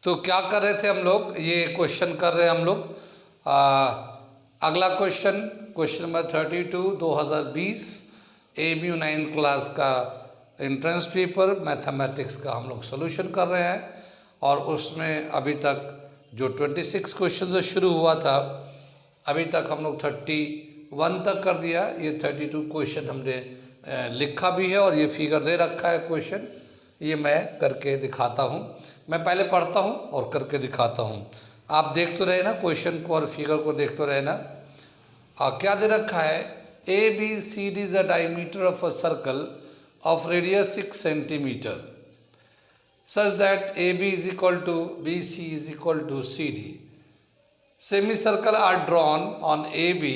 तो क्या कर रहे थे हम लोग, ये क्वेश्चन कर रहे हैं हम लोग। अगला question number 32 2020 ABU 9th class का एंट्रेंस पेपर मैथमेटिक्स का हम लोग सोल्यूशन कर रहे हैं। और उसमें अभी तक जो 26 क्वेश्चन से शुरू हुआ था, अभी तक हम लोग 31 तक कर दिया। ये 32 क्वेश्चन हमने लिखा भी है और ये फिगर दे रखा है क्वेश्चन, ये मैं करके दिखाता हूँ। मैं पहले पढ़ता हूँ और करके दिखाता हूँ, आप देखते रहे ना क्वेश्चन को और फिगर को देखते रहे ना। क्या दे रखा है, ABCD is the diameter of a circle of radius 6 centimetre such that AB is equal to BC is equal to CD. Semicircle are drawn on AB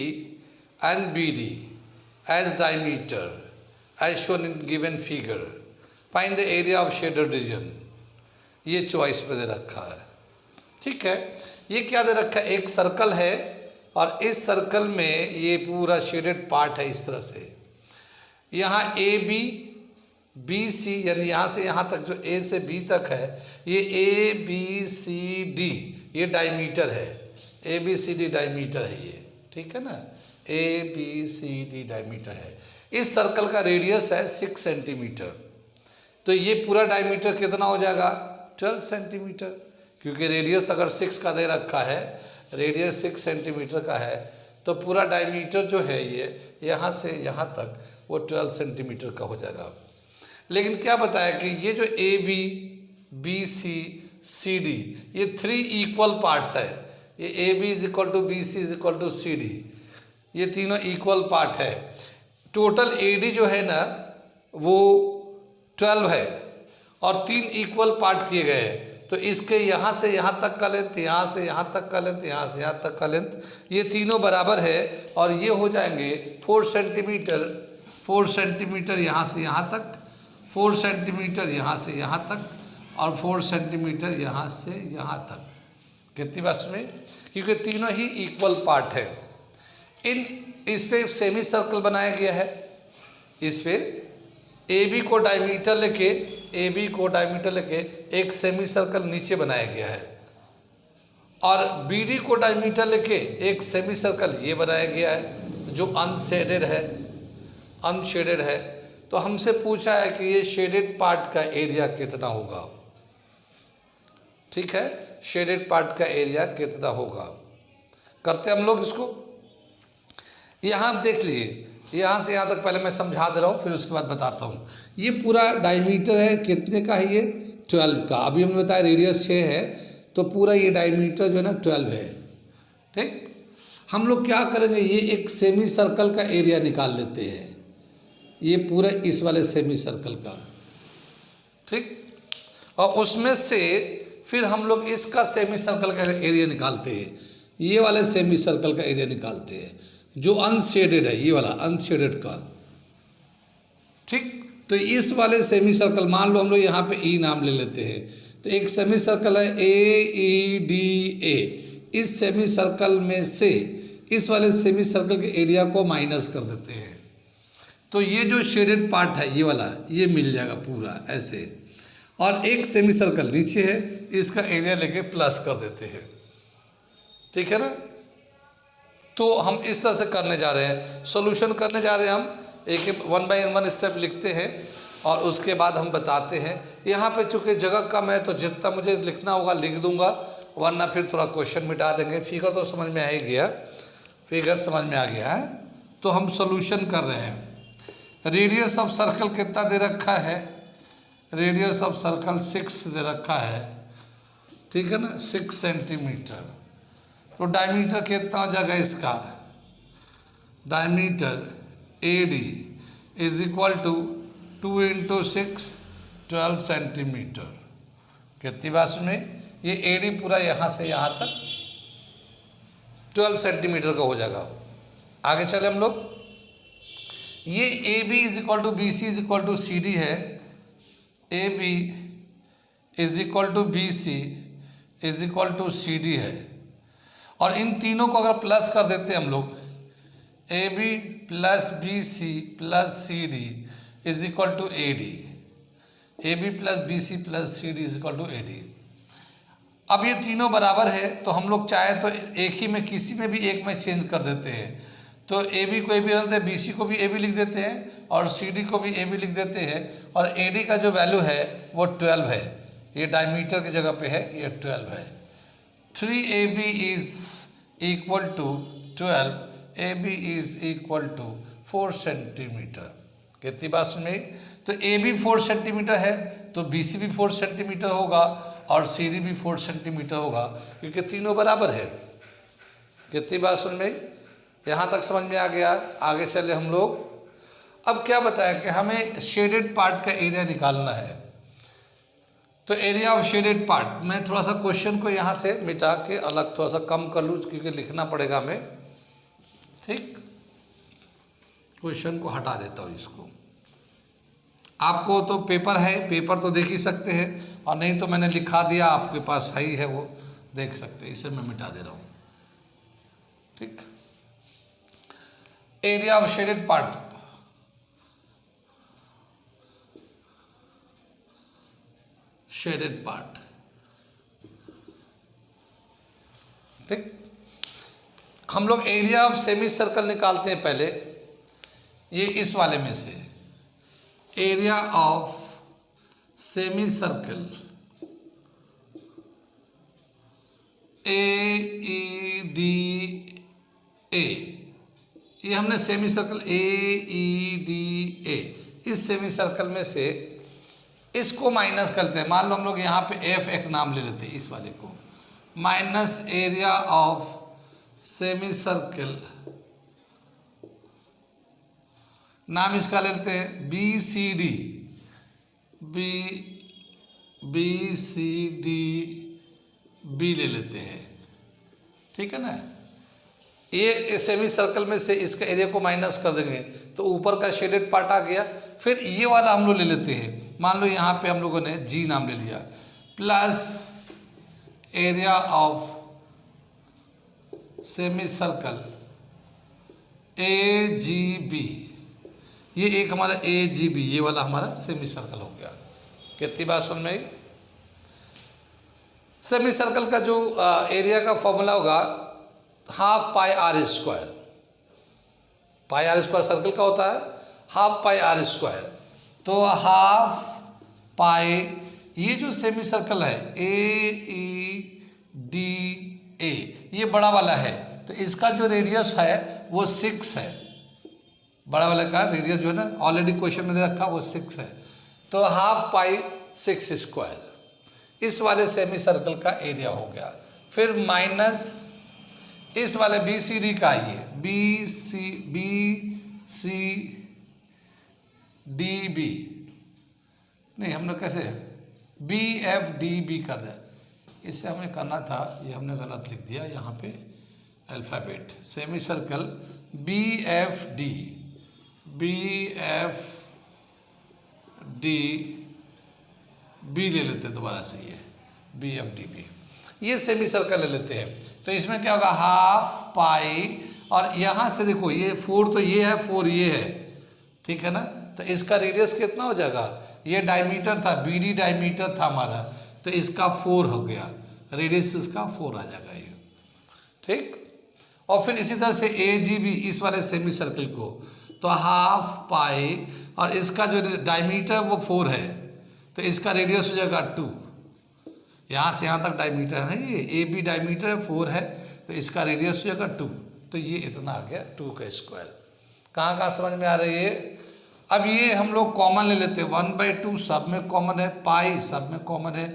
and BD as diameter as shown in given figure. Find the area of shaded region. ये choice पे दे रखा है, ठीक है। ये क्या दे रखा है, एक सर्कल है और इस सर्कल में ये पूरा शेडेड पार्ट है इस तरह से। यहाँ AB BC यानी यहाँ से यहाँ तक जो A से B तक है, ये ABCD ये डायमीटर है, ABCD डायमीटर है ये, ठीक है ना, ABCD डायमीटर है। इस सर्कल का रेडियस है 6 सेंटीमीटर, तो ये पूरा डायमीटर कितना हो जाएगा 12 सेंटीमीटर, क्योंकि रेडियस अगर 6 का दे रखा है, रेडियस 6 सेंटीमीटर का है, तो पूरा डायमीटर जो है ये यहाँ से यहाँ तक वो 12 सेंटीमीटर का हो जाएगा। लेकिन क्या बताया कि ये जो AB BC CD ये 3 इक्वल पार्ट्स है, ये AB is equal to BC is equal to CD, ये तीनों इक्वल पार्ट है। टोटल AD जो है ना वो 12 है और 3 इक्वल पार्ट किए गए हैं, तो इसके यहाँ से यहाँ तक का लेंथ, यहाँ से यहाँ तक का लेंथ, यहाँ से यहाँ तक का लेंथ, ये तीनों बराबर है और ये हो जाएंगे 4 सेंटीमीटर, 4 सेंटीमीटर यहाँ से यहाँ तक, 4 सेंटीमीटर यहाँ से यहाँ तक और 4 सेंटीमीटर यहाँ से यहाँ तक। कितनी बात में, क्योंकि तीनों ही इक्वल पार्ट है। इस पे सेमी सर्कल बनाया गया है, इस पे AB को डायमीटर लेके, AB को डायमीटर लेके एक सेमी सर्कल नीचे बनाया गया है और BD को डायमीटर लेके एक सेमी सर्कल ये बनाया गया है जो अनशेडेड है, अनशेडेड है। तो हमसे पूछा है कि ये शेडेड पार्ट का एरिया कितना होगा, ठीक है, शेडेड पार्ट का एरिया कितना होगा। करते हम लोग इसको। यहाँ आप देख लीजिए, यहाँ से यहाँ तक पहले मैं समझा दे रहा हूँ, फिर उसके बाद बताता हूँ। ये पूरा डायमीटर है, कितने का है ये 12 का। अभी हमने बताया रेडियस 6 है, तो पूरा ये डायमीटर जो है ना 12 है, ठीक। हम लोग क्या करेंगे, ये एक सेमी सर्कल का एरिया निकाल लेते हैं, ये पूरा इस वाले सेमी सर्कल का, ठीक। और उसमें से फिर हम लोग इसका सेमी सर्कल का एरिया निकालते हैं, ये वाले सेमी सर्कल का एरिया निकालते हैं जो अनशेडेड है, ये वाला अनशेडेड का, ठीक। तो इस वाले सेमी सर्कल, मान लो हम लोग यहाँ पे E नाम ले लेते हैं, तो एक सेमी सर्कल है AEDA, इस सेमी सर्कल में से इस वाले सेमी सर्कल के एरिया को माइनस कर देते हैं, तो ये जो शेडेड पार्ट है ये वाला, ये मिल जाएगा पूरा ऐसे। और एक सेमी सर्कल नीचे है, इसका एरिया लेके प्लस कर देते हैं, ठीक है ना। तो हम इस तरह से करने जा रहे हैं, सॉल्यूशन करने जा रहे हैं हम। एक 1 बाय 1 स्टेप लिखते हैं और उसके बाद हम बताते हैं। यहाँ पे चूँकि जगह कम है तो जितना मुझे लिखना होगा लिख दूंगा, वरना फिर थोड़ा क्वेश्चन मिटा देंगे। फिगर तो समझ में आ ही गया, फिगर समझ में आ गया है। तो हम सॉल्यूशन कर रहे हैं। रेडियस ऑफ सर्कल कितना दे रखा है, रेडियस ऑफ सर्कल 6 दे रखा है, ठीक है ना, 6 सेंटीमीटर। तो डायमीटर कितना हो जाएगा इसका, diameter AD is equal to 2 × 6 12 centimetre. कितनी बात में, ये AD पूरा यहाँ से यहाँ तक 12 सेंटीमीटर का हो जाएगा। आगे चले हम लोग। ये AB is equal to BC is equal to CD है, AB is equal to BC is equal to CD है, और इन तीनों को अगर प्लस कर देते हैं हम लोग, AB plus BC plus CD is equal to AD, AB plus BC plus CD is equal to AD। अब ये तीनों बराबर है तो हम लोग चाहे तो एक ही में किसी में भी एक में चेंज कर देते हैं। तो ए बी को ए बी रखते हैं, बी सी को भी ए बी लिख देते हैं और सी डी को भी ए बी लिख देते हैं। और ए डी का जो वैल्यू है वो 12 है, ये डायमीटर की जगह पे है, ये 12 है। 3AB is equal to 12, AB is equal to 4 centimetre. कितनी बात सुन में? तो AB 4 सेंटीमीटर है तो BC भी 4 सेंटीमीटर होगा और CD भी 4 सेंटीमीटर होगा, क्योंकि तीनों बराबर है। कितनी बात सुन में? यहाँ तक समझ में आ गया। आगे चले हम लोग। अब क्या बताया कि हमें शेडेड पार्ट का एरिया निकालना है। तो एरिया ऑफ शेडेड पार्ट, मैं थोड़ा सा क्वेश्चन को यहाँ से मिटा के अलग थोड़ा सा कम कर लूँ क्योंकि लिखना पड़ेगा हमें। ठीक, क्वेश्चन को हटा देता हूँ इसको। आपको तो पेपर है, पेपर तो देख ही सकते हैं, और नहीं तो मैंने लिखा दिया आपके पास सही है वो देख सकते हैं। इसे मैं मिटा दे रहा हूँ। ठीक, area of shaded part, shaded part. ठीक, हम लोग एरिया ऑफ सेमी सर्कल निकालते हैं पहले, ये इस वाले में से। Area of semi circle AEDA, ये हमने सेमी सर्कल AEDA, इस सेमी सर्कल में से इसको माइनस करते हैं। मान लो हम लोग यहाँ पे F एक नाम ले लेते हैं, इस वाले को minus area of semi circle, नाम इसका ले लेते हैं BCD, BCD ले लेते हैं। ठीक है ना? ये सेमी सर्कल में से इसका एरिया को माइनस कर देंगे तो ऊपर का शेडेड पार्ट आ गया। फिर ये वाला हम लोग ले लेते हैं, मान लो यहाँ पे हम लोगों ने G नाम ले लिया, plus area of semi circle AGB, ये एक हमारा AGB, ये वाला हमारा सेमी सर्कल हो गया। कितनी बात सुन में? सेमी सर्कल का जो एरिया का फॉर्मूला होगा half pi r square. Pi r square circle का होता है हाफ पाई आर स्क्वायर। तो हाफ पाई, ये जो सेमी सर्कल है AEDA, ये बड़ा वाला है तो इसका जो रेडियस है वो 6 है। बड़ा वाले का रेडियस जो है ना, ऑलरेडी क्वेश्चन में दे रखा, वो 6 है। तो हाफ पाई 6 स्क्वायर इस वाले सेमी सर्कल का एरिया हो गया। फिर माइनस इस वाले BCD का, ये BCDB नहीं, हमने कैसे BFDB कर दिया, इससे हमें करना था, ये हमने गलत लिख दिया यहाँ पे अल्फ़ाबेट। सेमी सर्कल BFD ले लेते हैं दोबारा से, ये BFDB, ये सेमी सर्कल ले लेते हैं। तो इसमें क्या होगा हाफ पाई, और यहाँ से देखो ये 4 तो ये है, 4 ये है, ठीक है ना? तो इसका रेडियस कितना हो जाएगा? ये डायमीटर था, BD डायमीटर था हमारा, तो इसका 4 हो गया, रेडियस इसका 4 आ जाएगा ये। ठीक, और फिर इसी तरह से AGB इस वाले सेमी सर्कल को, तो हाफ पाई, और इसका जो डायमीटर वो 4 है तो इसका रेडियस हो जाएगा 2। यहाँ से यहाँ तक डायमीटर है, ये AB डायमीटर है, 4 है, तो इसका रेडियस हो जाएगा 2। तो ये इतना आ गया 2 का स्क्वायर। कहाँ कहाँ समझ में आ रही है? अब ये हम लोग कॉमन ले लेते हैं, 1/2 सब में कॉमन है, पाई सब में कॉमन है।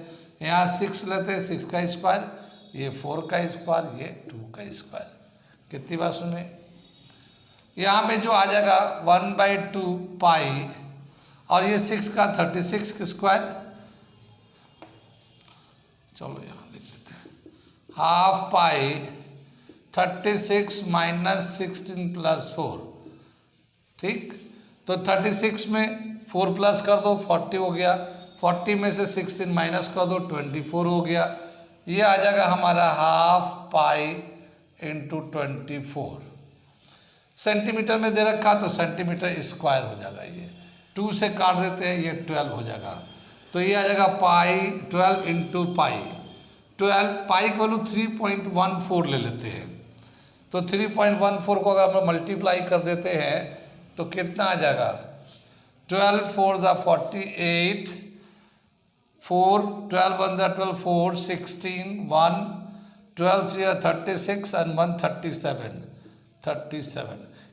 यहाँ 6 लेते हैं, 6 का स्क्वायर, ये 4 का स्क्वायर, ये 2 का स्क्वायर। कितनी बात सुने? यहाँ पे जो आ जाएगा 1/2 पाई, और ये 6 का 36 का स्क्वायर। चलो यहाँ लिख देते हैं हाफ पाई 36 माइनस 16 प्लस 4। ठीक, तो 36 में 4 प्लस कर दो 40 हो गया, 40 में से 16 माइनस कर दो 24 हो गया। ये आ जाएगा हमारा हाफ पाई इंटू 24। सेंटीमीटर में दे रखा तो सेंटीमीटर स्क्वायर हो जाएगा, ये 2 से काट देते हैं, ये 12 हो जाएगा। तो ये आ जाएगा पाई 12 इंटू पाई, 12 पाई की वैल्यू 3.14 ले लेते हैं। तो 3.14 को अगर हम मल्टीप्लाई कर देते हैं तो कितना आ जाएगा, 12 4 ज़ा 48, 4 12 1 ज़ा 12, 4 16 1 12 3 36 एंड 1 37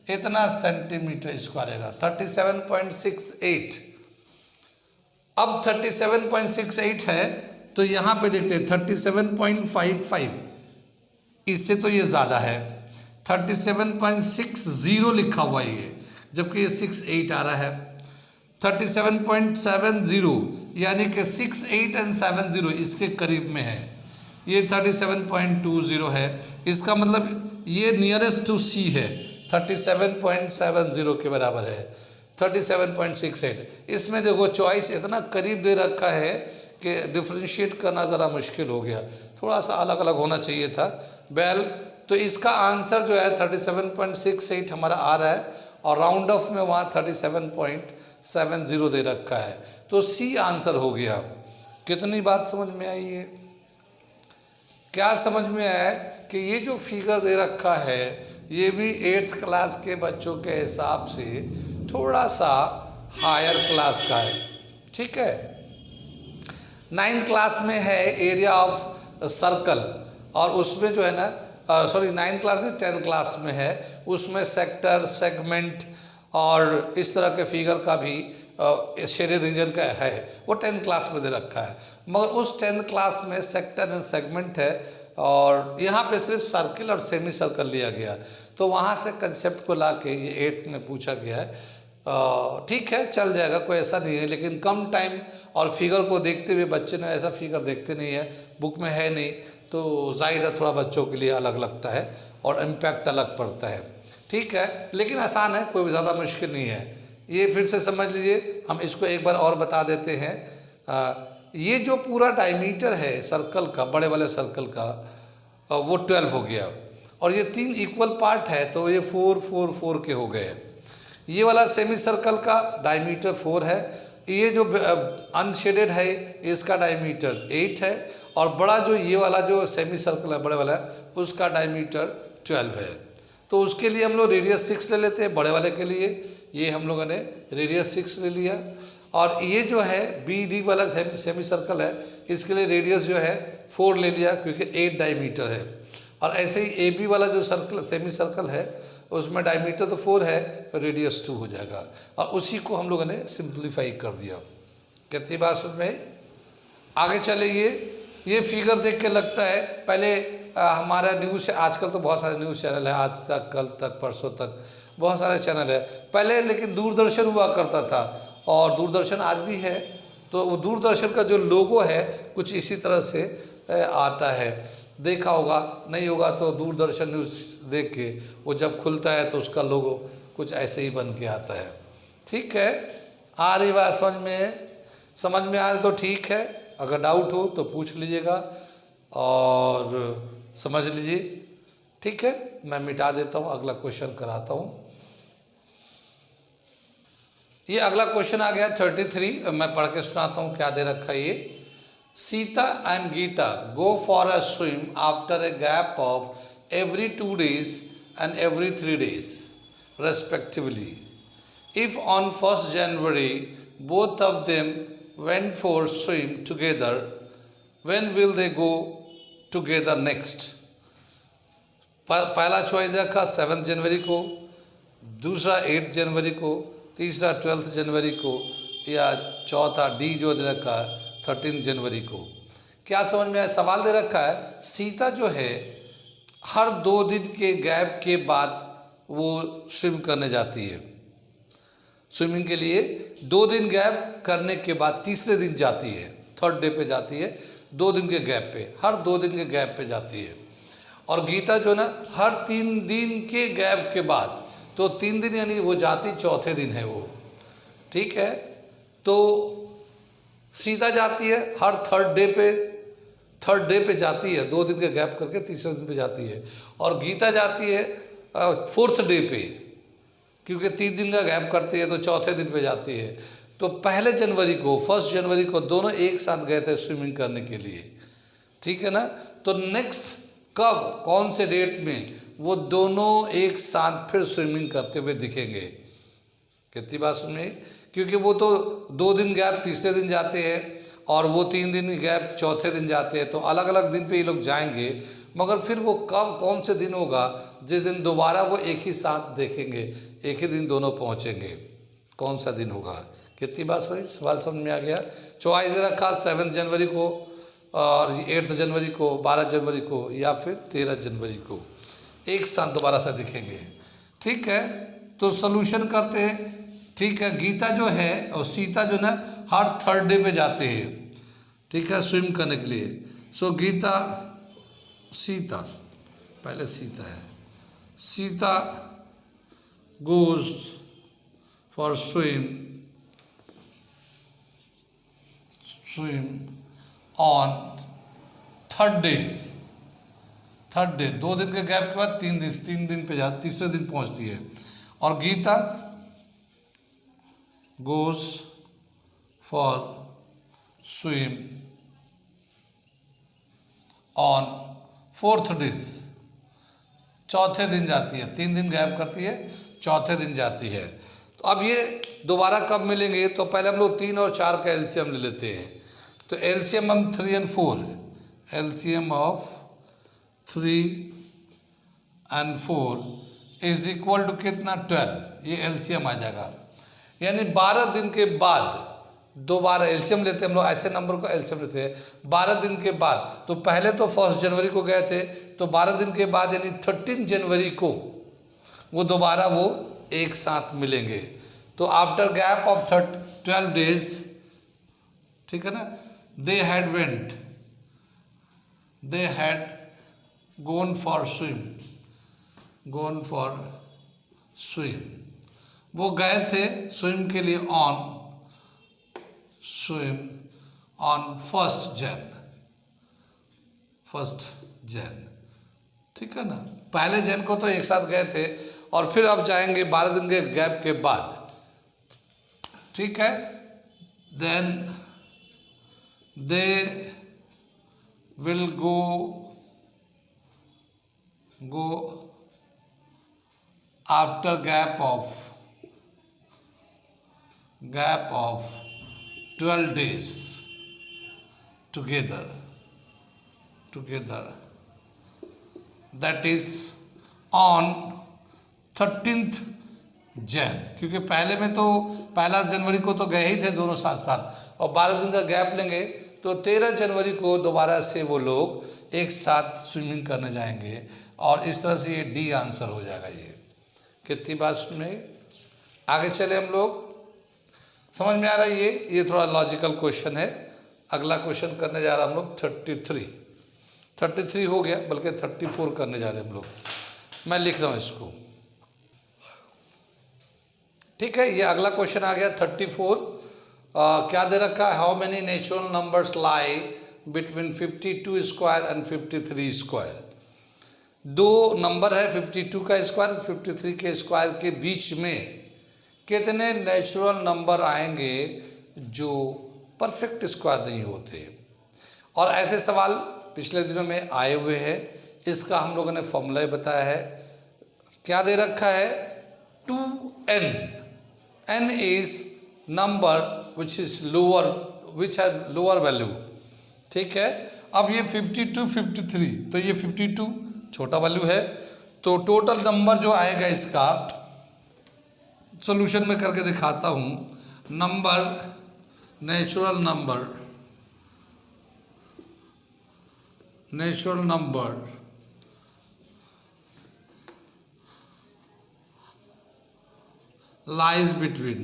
इतना सेंटीमीटर स्क्वायर आएगा, 37.68। अब 37.68 है तो यहाँ पे देखते हैं 37.55, इससे तो ये ज़्यादा है। 37.60 लिखा हुआ है ये, जबकि ये 68 आ रहा है। 37.70 यानी कि 68 एंड 70 इसके करीब में है। ये 37.20 है, इसका मतलब ये नियरेस्ट टू सी है, 37.70 के बराबर है। 37.68, इसमें देखो चॉइस इतना करीब दे रखा है कि डिफ्रेंशिएट करना ज़रा मुश्किल हो गया, थोड़ा सा अलग अलग होना चाहिए था। वेल, तो इसका आंसर जो है 37.68 हमारा आ रहा है और राउंड ऑफ में वहाँ 37.70 दे रखा है, तो सी आंसर हो गया। कितनी बात समझ में आई है? क्या समझ में आया कि ये जो फिगर दे रखा है ये भी 8th क्लास के बच्चों के हिसाब से थोड़ा सा हायर क्लास का है, ठीक है। 9th क्लास में है एरिया ऑफ सर्कल, और उसमें जो है ना, सॉरी 9th क्लास नहीं 10th क्लास में है, उसमें सेक्टर, सेगमेंट और इस तरह के फिगर का भी शेडेड रीजन का है, वो 10th क्लास में दे रखा है। मगर उस 10th क्लास में सेक्टर एंड सेगमेंट है और यहाँ पे सिर्फ सर्किल और सेमी सर्कल लिया गया, तो वहाँ से कंसेप्ट को ला के ये 8th में पूछा गया है। ठीक है, चल जाएगा, कोई ऐसा नहीं है, लेकिन कम टाइम और फिगर को देखते हुए बच्चे ने ऐसा फिगर देखते नहीं है, बुक में है नहीं, तो जाहिर है थोड़ा बच्चों के लिए अलग लगता है और इम्पैक्ट अलग पड़ता है, ठीक है। लेकिन आसान है, कोई ज़्यादा मुश्किल नहीं है। ये फिर से समझ लीजिए, हम इसको एक बार और बता देते हैं। ये जो पूरा डायमीटर है सर्कल का, बड़े वाले सर्कल का, वो 12 हो गया, और ये 3 इक्वल पार्ट है तो ये 4 4 4 के हो गए। ये वाला सेमी सर्कल का डायमीटर 4 है, ये जो अनशेडेड है इसका डायमीटर 8 है, और बड़ा जो ये वाला जो सेमी सर्कल है बड़े वाला, उसका डायमीटर 12 है। तो उसके लिए हम लोग रेडियस 6 ले लेते हैं, बड़े वाले के लिए ये हम लोगों ने रेडियस 6 ले लिया, और ये जो है बी डी वाला सेमी सर्कल है, इसके लिए रेडियस जो है 4 ले लिया क्योंकि 8 डायमीटर है। और ऐसे ही ए बी वाला जो सर्कल सेमी सर्कल है उसमें डायमीटर तो 4 है, रेडियस 2 हो जाएगा, और उसी को हम लोगों ने सिंप्लीफाई कर दिया। कितनी बात सुन में आगे चले। ये फिगर देख के लगता है पहले हमारा न्यूज़, आजकल तो बहुत सारे न्यूज़ चैनल है, आज तक, कल तक, परसों तक बहुत सारे चैनल है पहले, लेकिन दूरदर्शन हुआ करता था और दूरदर्शन आज भी है। तो वो दूरदर्शन का जो लोगो है कुछ इसी तरह से आता है, देखा होगा, नहीं होगा तो दूरदर्शन न्यूज़ देख के वो जब खुलता है तो उसका लोगो कुछ ऐसे ही बन के आता है, ठीक है। आ रही बात समझ में आ रही तो ठीक है, अगर डाउट हो तो पूछ लीजिएगा और समझ लीजिए, ठीक है। मैं मिटा देता हूँ, अगला क्वेश्चन कराता हूँ। ये अगला क्वेश्चन आ गया 33, मैं पढ़ के सुनाता हूँ क्या दे रखा है ये। Sita and Gita go for a swim after a gap of every 2 days and every 3 days respectively. If on 1st January both of them went for swim together, when will they go together next? पहला choice रखा 7 जनवरी को, दूसरा 8 जनवरी को, तीसरा 12 जनवरी को, या चौथा D जो दे रखा है 13 जनवरी को। क्या समझ में आया? सवाल दे रखा है सीता जो है हर 2 दिन के गैप के बाद वो स्विम करने जाती है, स्विमिंग के लिए 2 दिन गैप करने के बाद तीसरे दिन जाती है, 3rd डे पे जाती है, 2 दिन के गैप पे, हर 2 दिन के गैप पे जाती है। और गीता जो ना हर 3 दिन के गैप के बाद, तो 3 दिन यानी वो जाती 4थे दिन है वो, ठीक है। तो सीता जाती है हर 3rd डे पे जाती है, 2 दिन के गैप करके तीसरे दिन पे जाती है, और गीता जाती है 4th डे पे, क्योंकि 3 दिन का गैप करती है तो 4थे दिन पे जाती है। तो 1 जनवरी को 1 जनवरी को दोनों एक साथ गए थे स्विमिंग करने के लिए, ठीक है ना। तो नेक्स्ट कब कौन से डेट में वो दोनों एक साथ फिर स्विमिंग करते हुए दिखेंगे। कितनी बात सुनिए, क्योंकि वो तो 2 दिन गैप तीसरे दिन जाते हैं और वो 3 दिन गैप चौथे दिन जाते हैं, तो अलग अलग दिन पे ये लोग जाएंगे, मगर फिर वो कब कौन से दिन होगा जिस दिन दोबारा वो एक ही साथ देखेंगे, एक ही दिन दोनों पहुंचेंगे, कौन सा दिन होगा। कितनी बात हुई, सवाल समझ में आ गया। चॉइस दे रखा 7 जनवरी को और 8 जनवरी को, 12 जनवरी को या फिर 13 जनवरी को एक साथ दोबारा से दिखेंगे। ठीक है, तो सोल्यूशन करते हैं। ठीक है, गीता जो है और सीता जो ना हर थर्ड डे पे जाते हैं, ठीक है, स्विम करने के लिए। सो गीता सीता, पहले सीता है, Sita goes for swim on third day. 2 दिन के गैप के बाद 3 दिन पे जाती, तीसरे दिन पहुंचती है। और Gita goes for swim on fourth days, चौथे दिन जाती है, 3 दिन गैप करती है, चौथे दिन जाती है। तो अब ये दोबारा कब मिलेंगे, तो पहले हम लोग 3 और 4 का एलसीएम ले लेते हैं। तो एलसीएम हम 3 और 4, एलसीएम ऑफ 3 और 4 इज इक्वल टू कितना, 12। ये एलसीएम आ जाएगा, यानी 12 दिन के बाद दोबारा एलसीएम लेते हैं हम लोग, ऐसे नंबर को एलसीएम लेते हैं 12 दिन के बाद। तो पहले तो 1 जनवरी को गए थे, तो 12 दिन के बाद यानी 13 जनवरी को वो दोबारा वो एक साथ मिलेंगे। तो आफ्टर गैप ऑफ 12 डेज, ठीक है ना, they had gone for swim, वो गए थे स्विम के लिए swim on 1 जन, ठीक है ना। पहले जन को तो एक साथ गए थे और फिर अब जाएंगे 12 दिन के गैप के बाद, ठीक है। Then they will go after gap of 12 days together, that is on 13th जन, क्योंकि पहले में तो 1 जनवरी को तो गए ही थे दोनों साथ साथ, और 12 दिन का गैप लेंगे तो 13 जनवरी को दोबारा से वो लोग एक साथ स्विमिंग करने जाएंगे, और इस तरह से ये डी आंसर हो जाएगा। ये कितनी बात सुने, आगे चले हम लोग, समझ में आ रहा है। ये थोड़ा लॉजिकल क्वेश्चन है। अगला क्वेश्चन करने जा रहा हम लोग 33 हो गया, बल्कि 34 करने जा रहे हम लोग। मैं लिख रहा हूँ इसको, ठीक है। ये अगला क्वेश्चन आ गया 34। क्या दे रखा है, how many natural numbers lie between 52 square and 53 square. 2 number है 52 का स्क्वायर, 53 के स्क्वायर के बीच में कितने नेचुरल नंबर आएंगे जो परफेक्ट स्क्वायर नहीं होते। और ऐसे सवाल पिछले दिनों में आए हुए हैं, इसका हम लोगों ने फॉर्मूला बताया है। क्या दे रखा है, 2n, n is number which have lower value, ठीक है। अब ये 52 53, तो ये 52 छोटा वैल्यू है, तो टोटल नंबर जो आएगा इसका सॉल्यूशन में करके दिखाता हूँ। Natural number lies between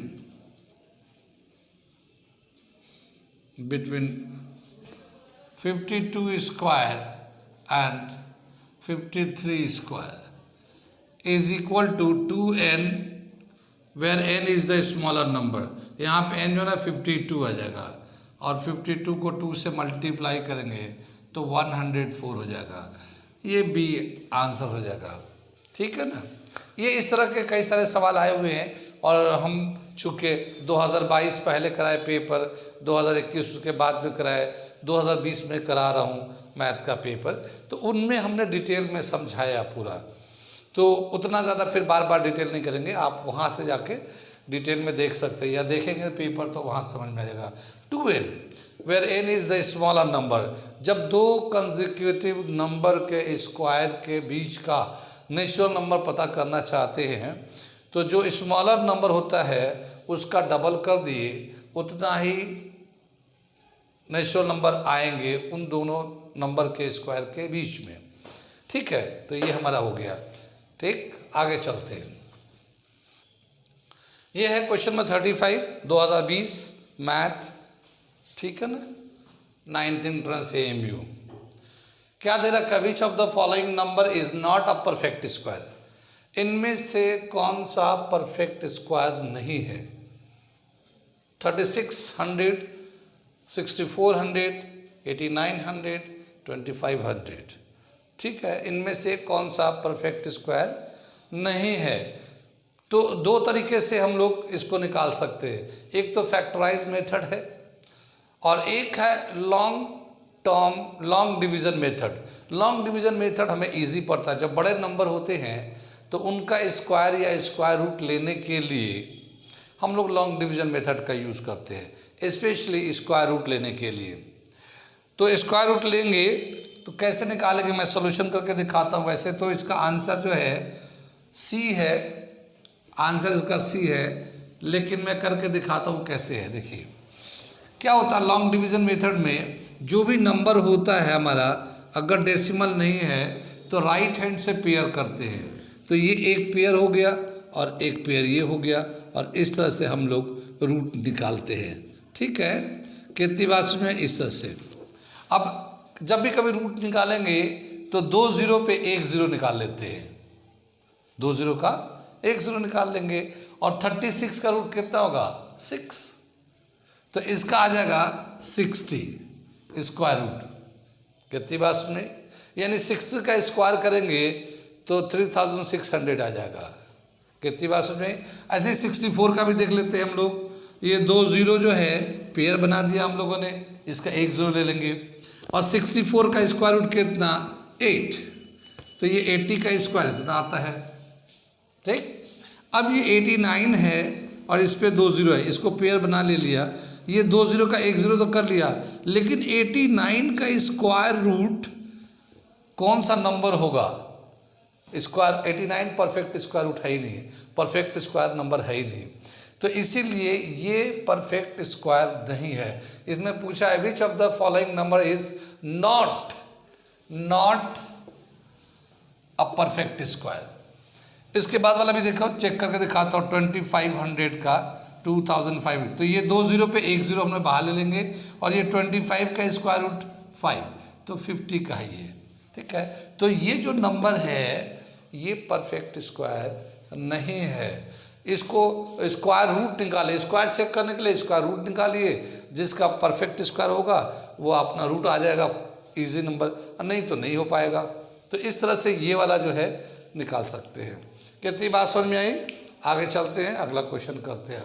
52 square and 53 square is equal to 2n, where n is the smaller number। यहाँ पे n जो ना 52 आ जाएगा, और 52 को 2 से मल्टीप्लाई करेंगे तो 104 हो जाएगा। ये बी आंसर हो जाएगा, ठीक है ना। ये इस तरह के कई सारे सवाल आए हुए हैं, और हम चूँकि 2022 पहले कराए पेपर, 2021 उसके बाद में कराए, 2020 में करा रहा हूँ मैथ का पेपर, तो उनमें हमने डिटेल में समझाया पूरा, तो उतना ज़्यादा फिर बार बार डिटेल नहीं करेंगे, आप वहाँ से जाके डिटेल में देख सकते हैं या देखेंगे पेपर तो वहाँ समझ में आ जाएगा। 2n where n is the smaller number, जब दो कंसेक्यूटिव नंबर के स्क्वायर के बीच का नेचुरल नंबर पता करना चाहते हैं तो जो स्मॉलर नंबर होता है उसका डबल कर दिए, उतना ही नेचुरल नंबर आएंगे उन दोनों नंबर के स्क्वायर के बीच में। ठीक है, तो ये हमारा हो गया। ठीक, आगे चलते हैं। ये है क्वेश्चन नंबर 35 2020 मैथ, ठीक है ना, 9th एंट्रेंस AMU। क्या दे रहा, which of the following number is not a perfect square, इनमें से कौन सा परफेक्ट स्क्वायर नहीं है। 3600, 6400, 8900, 2500। ठीक है, इनमें से कौन सा परफेक्ट स्क्वायर नहीं है। तो दो तरीके से हम लोग इसको निकाल सकते हैं, एक तो फैक्टराइज मेथड है और एक है long division method. Long division method हमें इजी पड़ता है, जब बड़े नंबर होते हैं तो उनका स्क्वायर या स्क्वायर रूट लेने के लिए हम लोग लॉन्ग डिवीज़न मेथड का यूज़ करते हैं, स्पेशली स्क्वायर रूट लेने के लिए। तो स्क्वायर रूट लेंगे तो कैसे निकालेंगे, मैं सॉल्यूशन करके दिखाता हूँ। वैसे तो इसका आंसर जो है सी है, आंसर इसका सी है, लेकिन मैं करके दिखाता हूँ कैसे है। देखिए क्या होता है, लॉन्ग डिवीज़न मेथड में जो भी नंबर होता है हमारा, अगर डेसिमल नहीं है तो राइट हैंड से पेयर करते हैं, तो ये एक पेयर हो गया और एक पेयर ये हो गया, और इस तरह से हम लोग रूट निकालते हैं। ठीक है, कितनी बात में इस तरह से। अब जब भी कभी रूट निकालेंगे तो 2 0 पे 1 0 निकाल लेते हैं, 2 0 का 1 0 निकाल लेंगे, और 36 का रूट कितना होगा 6, तो इसका आ जाएगा 60 स्क्वायर रूट। कितनी बात सुने, यानी 60 का स्क्वायर करेंगे तो 3600 आ जाएगा। कितनी बात सुने। ऐसे ही 64 का भी देख लेते हैं हम लोग, ये 2 0 जो है पेयर बना दिया हम लोगों ने, इसका 1 0 ले लेंगे, और 64 का स्क्वायर रूट कितना 8, तो ये 80 का स्क्वायर इतना आता है। ठीक, अब ये 89 है और इस पे 2 0 है, इसको पेयर बना ले लिया, ये 2 0 का 1 0 तो कर लिया, लेकिन 89 का स्क्वायर रूट कौन सा नंबर होगा। स्क्वायर 89 परफेक्ट स्क्वायर रूट है ही नहीं, परफेक्ट स्क्वायर नंबर है ही नहीं, तो इसीलिए ये परफेक्ट स्क्वायर नहीं है। इसमें पूछा है which of the following number is not a perfect square. इसके बाद वाला भी देखो, चेक करके दिखाता हूँ। 2500 का 2005, तो ये 2 0 पे 1 0 हमने बाहर ले लेंगे, और ये 25 का स्क्वायर रूट 5, तो 50 का है ये। ठीक है, तो ये जो नंबर है ये परफेक्ट स्क्वायर नहीं है। इसको स्क्वायर रूट निकाले, स्क्वायर चेक करने के लिए स्क्वायर रूट निकालिए, जिसका परफेक्ट स्क्वायर होगा वो अपना रूट आ जाएगा, इजी नंबर, नहीं तो नहीं हो पाएगा। तो इस तरह से ये वाला जो है निकाल सकते हैं। कितनी बात समझ में आई, आगे चलते हैं, अगला क्वेश्चन करते हैं।